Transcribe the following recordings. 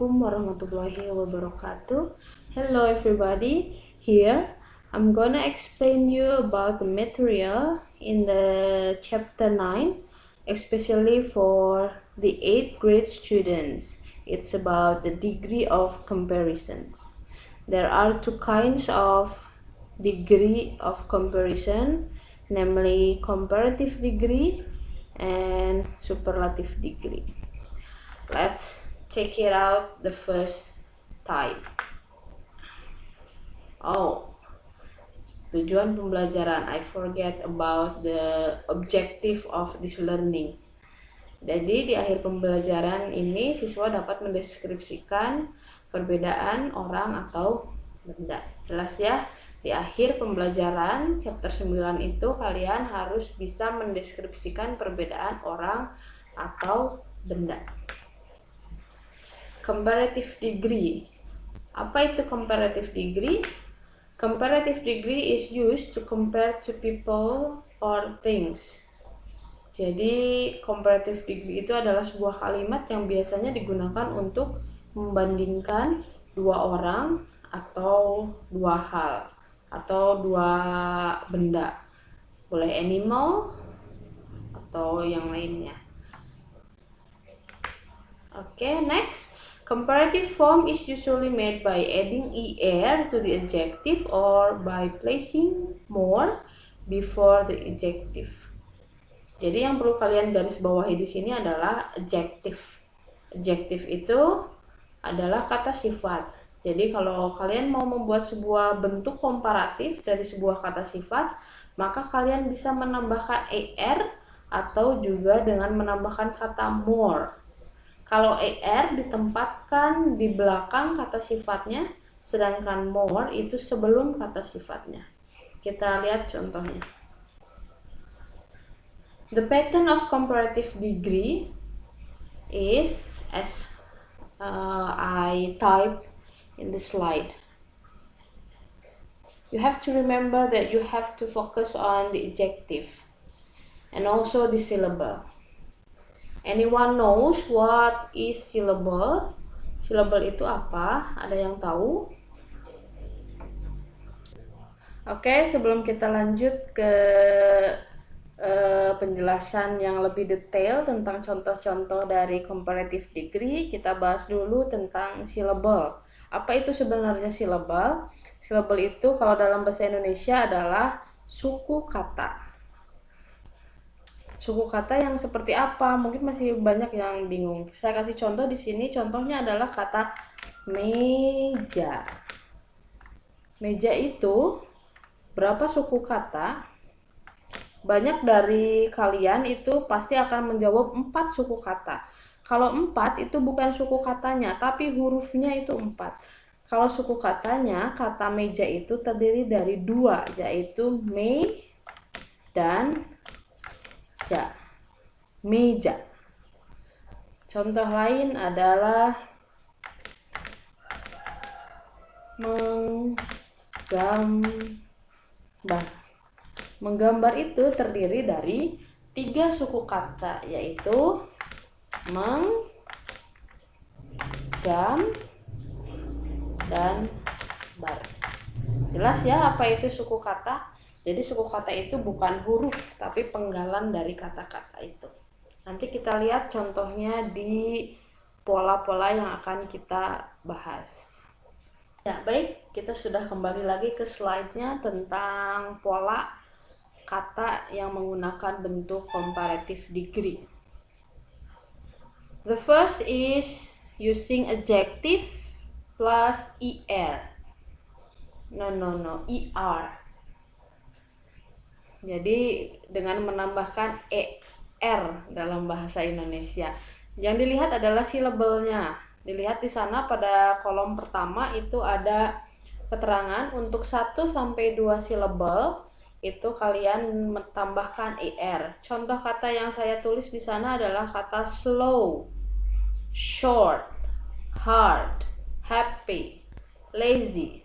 Assalamualaikum warahmatullahi wabarakatuh. Hello everybody. Here I'm gonna explain you about the material in the chapter 9, especially for the 8th grade students. It's about the degree of comparisons. There are two kinds of degree of comparison, namely comparative degree and superlative degree. Let's check it out the first type. Oh, tujuan pembelajaran. I forget about the objective of this learning. Jadi di akhir pembelajaran ini siswa dapat mendeskripsikan perbedaan orang atau benda. Jelas ya? Di akhir pembelajaran chapter 9 itu kalian harus bisa mendeskripsikan perbedaan orang atau benda. Comparative degree. Apa itu comparative degree? Comparative degree is used to compare two people or things. Jadi comparative degree itu adalah sebuah kalimat yang biasanya digunakan untuk membandingkan dua orang atau dua hal atau dua benda. Boleh animal atau yang lainnya. Okay, next. Comparative form is usually made by adding er to the adjective or by placing more before the adjective. Jadi yang perlu kalian garis bawahi di sini adalah adjective. Adjective itu adalah kata sifat. Jadi kalau kalian mau membuat sebuah bentuk komparatif dari sebuah kata sifat, maka kalian bisa menambahkan er atau juga dengan menambahkan kata more. Kalau er ditempatkan di belakang kata sifatnya, sedangkan more itu sebelum kata sifatnya. Kita lihat contohnya. The pattern of comparative degree is as I type in the slide. You have to remember that you have to focus on the adjective and also the syllable. Anyone knows what is syllable? Syllable itu apa? Ada yang tahu? Oke, sebelum kita lanjut ke penjelasan yang lebih detail tentang contoh-contoh dari comparative degree, kita bahas dulu tentang syllable. Apa itu sebenarnya syllable? Syllable itu kalau dalam bahasa Indonesia adalah suku kata. Suku kata yang seperti apa? Mungkin masih banyak yang bingung. Saya kasih contoh di sini. Contohnya adalah kata meja. Meja itu berapa suku kata? Banyak dari kalian itu pasti akan menjawab 4 suku kata. Kalau 4 itu bukan suku katanya, tapi hurufnya itu 4. Kalau suku katanya, kata meja itu terdiri dari 2, yaitu me dan ja. Meja. Contoh lain adalah menggambar. Menggambar itu terdiri dari 3 suku kata, yaitu meng, gam, dan bar. Jelas ya apa itu suku kata? Jadi suku kata itu bukan huruf, tapi penggalan dari kata-kata itu. Nanti kita lihat contohnya di pola-pola yang akan kita bahas. Ya, baik, kita sudah kembali lagi ke slide-nya tentang pola kata yang menggunakan bentuk comparative degree. The first is using adjective plus er. Er. Jadi dengan menambahkan er dalam bahasa Indonesia. Yang dilihat adalah syllable-nya. Dilihat di sana pada kolom pertama itu ada keterangan untuk 1 sampai 2 syllable itu kalian menambahkan er. Contoh kata yang saya tulis di sana adalah kata slow, short, hard, happy, lazy.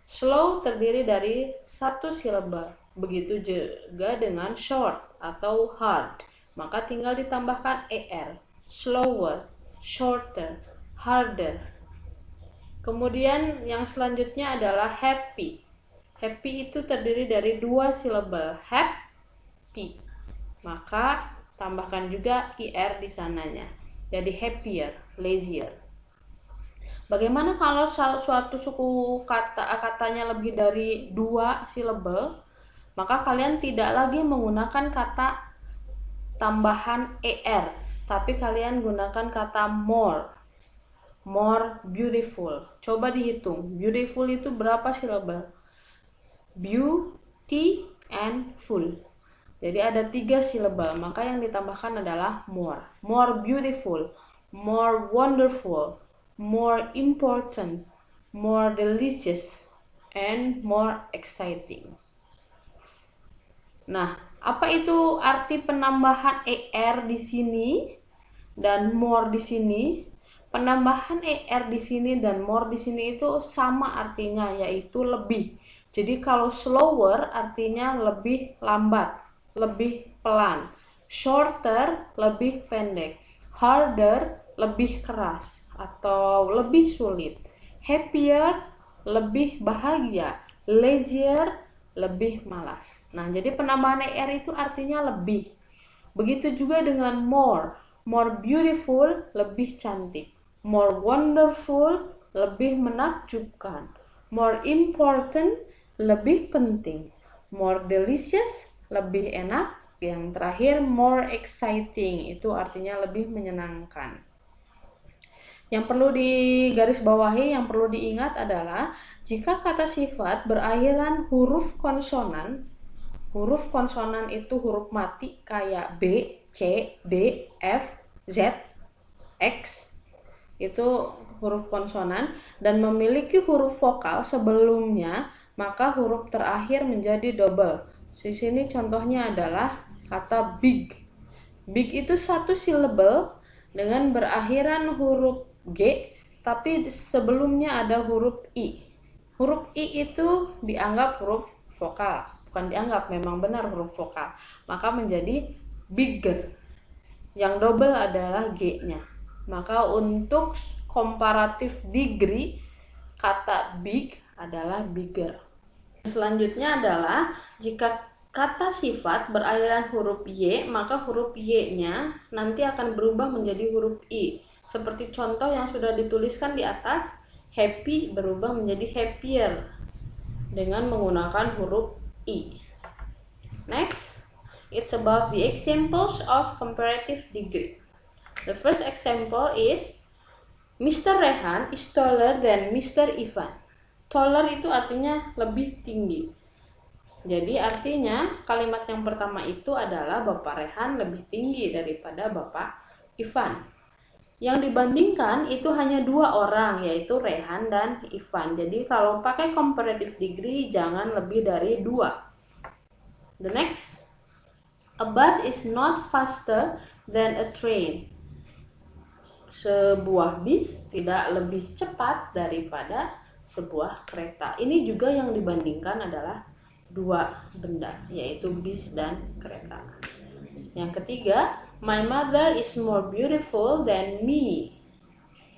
Slow terdiri dari 1 syllable. Begitu juga dengan short atau hard. Maka tinggal ditambahkan er. Slower, shorter, harder. Kemudian yang selanjutnya adalah happy. Happy itu terdiri dari 2 silabel, happy. Maka tambahkan juga er di sananya. Jadi happier, lazier. Bagaimana kalau suatu suku katanya lebih dari 2 silabel? Maka kalian tidak lagi menggunakan kata tambahan er, tapi kalian gunakan kata more. More beautiful. Coba dihitung. Beautiful itu berapa silabel? Beauty and full. Jadi ada 3 silabel, maka yang ditambahkan adalah more. More beautiful, more wonderful, more important, more delicious, and more exciting. Nah, apa itu arti penambahan er di sini dan more di sini? Penambahan er di sini dan more di sini itu sama artinya, yaitu lebih. Jadi kalau slower artinya lebih lambat, lebih pelan. Shorter lebih pendek. Harder lebih keras atau lebih sulit. Happier lebih bahagia. Lazier lebih malas. Nah, jadi penambahan er itu artinya lebih. Begitu juga dengan more. More beautiful lebih cantik. More wonderful lebih menakjubkan. More important lebih penting. More delicious lebih enak. Yang terakhir more exciting, itu artinya lebih menyenangkan. Yang perlu digarisbawahi, yang perlu diingat adalah jika kata sifat berakhiran huruf konsonan itu huruf mati kayak B, C, D, F, Z, X, itu huruf konsonan, dan memiliki huruf vokal sebelumnya, maka huruf terakhir menjadi double. Di sini contohnya adalah kata big. Big itu 1 silabel dengan berakhiran huruf G, tapi sebelumnya ada huruf I. Huruf I itu dianggap huruf vokal. Bukan dianggap, memang benar huruf vokal. Maka menjadi bigger. Yang double adalah G-nya. Maka untuk comparative degree, kata big adalah bigger. Selanjutnya adalah jika kata sifat berakhiran huruf Y, maka huruf Y-nya nanti akan berubah menjadi huruf I. Seperti contoh yang sudah dituliskan di atas, happy berubah menjadi happier dengan menggunakan huruf I. Next, it's about the examples of comparative degree. The first example is Mr. Rehan is taller than Mr. Ivan. Taller itu artinya lebih tinggi. Jadi artinya kalimat yang pertama itu adalah Bapak Rehan lebih tinggi daripada Bapak Ivan. Yang dibandingkan itu hanya 2 orang, yaitu Rehan dan Ivan. Jadi kalau pakai comparative degree jangan lebih dari 2. The next, a bus is not faster than a train. Sebuah bis tidak lebih cepat daripada sebuah kereta. Ini juga yang dibandingkan adalah 2 benda, yaitu bis dan kereta. Yang ketiga, my mother is more beautiful than me.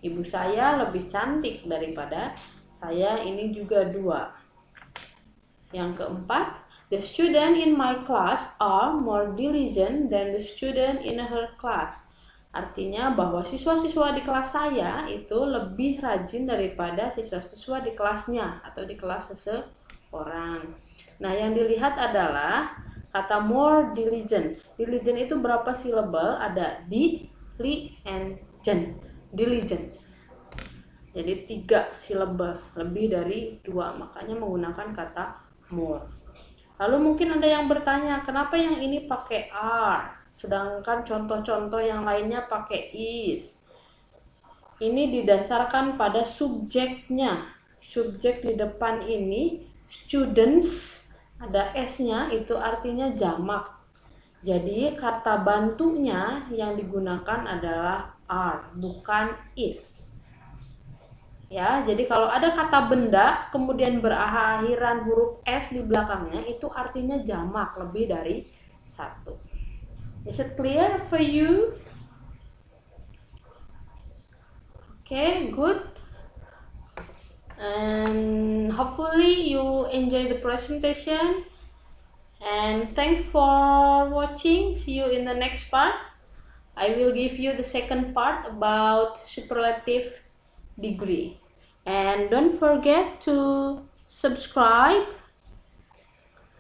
Ibu saya lebih cantik daripada saya. Ini juga 2. Yang keempat, the student in my class are more diligent than the student in her class. Artinya bahwa siswa-siswa di kelas saya itu lebih rajin daripada siswa-siswa di kelasnya atau di kelas seseorang. Nah, yang dilihat adalah kata more diligent. Diligent itu berapa silabel? Ada di, li, and gen. Diligent. Jadi 3 silabel, lebih dari 2. Makanya menggunakan kata more. Lalu mungkin ada yang bertanya, kenapa yang ini pakai are, sedangkan contoh-contoh yang lainnya pakai is? Ini didasarkan pada subjeknya. Subjek di depan ini, students, ada S-nya, itu artinya jamak. Jadi kata bantunya yang digunakan adalah are, bukan is. Ya, jadi kalau ada kata benda kemudian berakhiran huruf S di belakangnya, itu artinya jamak, lebih dari 1. Is it clear for you? Okay, good. And hopefully you enjoy the presentation. And thanks for watching. See you in the next part. I will give you the second part about superlative degree. And don't forget to subscribe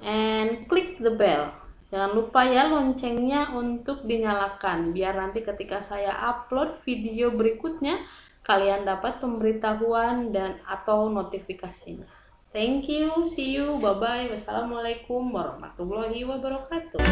and click the bell. Jangan lupa ya loncengnya untuk dinyalakan, biar nanti ketika saya upload video berikutnya kalian dapat pemberitahuan dan atau notifikasinya. Thank you, see you, bye bye, wassalamualaikum warahmatullahi wabarakatuh.